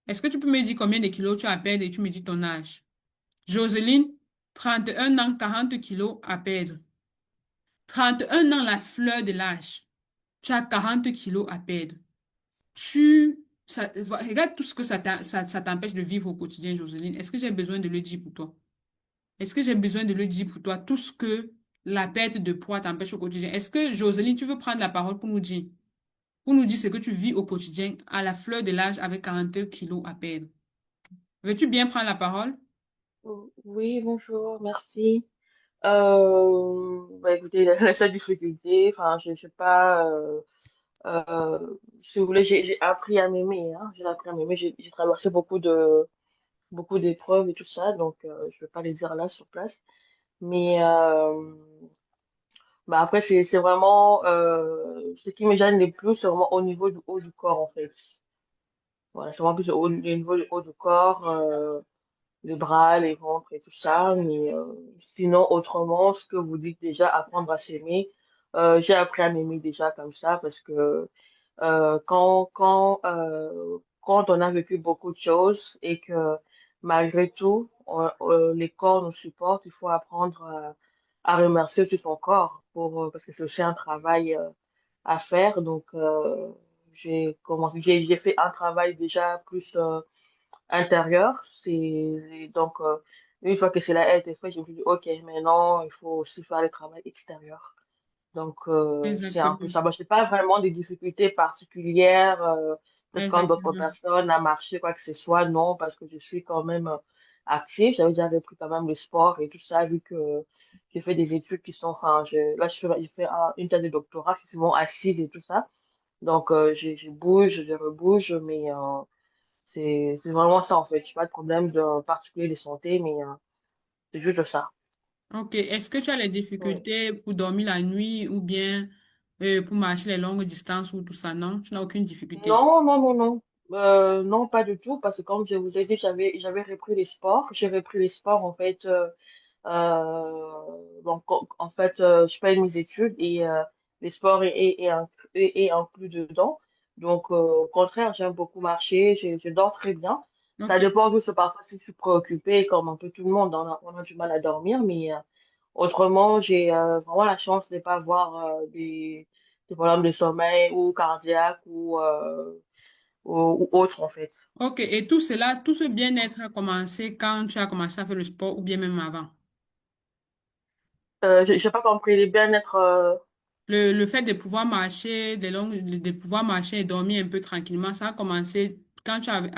Est-ce que tu peux me dire combien de kilos tu as à perdre et tu me dis ton âge? Joseline, 31 ans, 40 kilos à perdre. 31 ans, la fleur de l'âge. Tu as 40 kilos à perdre. Regarde tout ce que ça t'empêche de vivre au quotidien, Joseline. Est-ce que j'ai besoin de le dire pour toi? Est-ce que j'ai besoin de le dire pour toi, tout ce que la perte de poids t'empêche au quotidien? Est-ce que, Joseline, tu veux prendre la parole pour nous dire ce que tu vis au quotidien à la fleur de l'âge avec 42 kilos à perdre? Veux-tu bien prendre la parole? Oui, bonjour, merci. Bah écoutez, la seule difficulté, enfin, je sais pas, si vous voulez, j'ai appris à m'aimer, hein, j'ai appris à m'aimer, j'ai traversé beaucoup d'épreuves et tout ça, donc je vais pas les dire là sur place. Mais bah après, c'est vraiment, ce qui me gêne le plus, c'est vraiment au niveau du haut du corps, en fait. Voilà, c'est vraiment plus au niveau du haut du corps. Les bras, les ventres et tout ça. Mais sinon, autrement, ce que vous dites déjà, apprendre à s'aimer, j'ai appris à m'aimer déjà comme ça parce que quand on a vécu beaucoup de choses et que malgré tout, les corps nous supportent, il faut apprendre à remercier aussi son corps parce que c'est aussi un travail à faire. Donc, j'ai fait un travail déjà plus intérieur. Donc, une fois que cela a été fait, je me suis dit, OK, maintenant, il faut aussi faire le travail extérieur. Donc, c'est un peu Exactement. ça. Moi, je n'ai pas vraiment des difficultés particulières, peut-être comme d'autres Exactement. personnes, à marcher, quoi que ce soit. Non, parce que je suis quand même active. J'avais déjà repris quand même le sport et tout ça, vu que j'ai fait des études qui sont, enfin, là, je fais une thèse de doctorat, je suis souvent assise et tout ça. Donc, je bouge, je rebouge, mais c'est vraiment ça, en fait. J'ai pas de problème de particulier de santé, mais c'est juste ça. Ok. Est-ce que tu as les Ouais. difficultés pour dormir la nuit ou bien pour marcher les longues distances ou tout ça? Non, tu n'as aucune difficulté. Non, non, non, non. Non, pas du tout, parce que comme je vous ai dit, j'avais repris les sports. J'ai repris les sports, en fait. Donc, en fait, je fais mes études et les sports est inclus dedans. Donc, au contraire, j'aime beaucoup marcher. Je dors très bien. Ça Ok. dépend juste parfois si je suis préoccupée, comme un peu tout le monde, on a du mal à dormir, mais autrement, j'ai vraiment la chance de ne pas avoir des problèmes de sommeil ou cardiaques ou autres, en fait. Ok. Et tout cela, tout ce bien-être a commencé quand tu as commencé à faire le sport ou bien même avant? J'ai pas compris les bien-être. Le fait de pouvoir marcher de pouvoir marcher et dormir un peu tranquillement, ça a commencé quand tu avais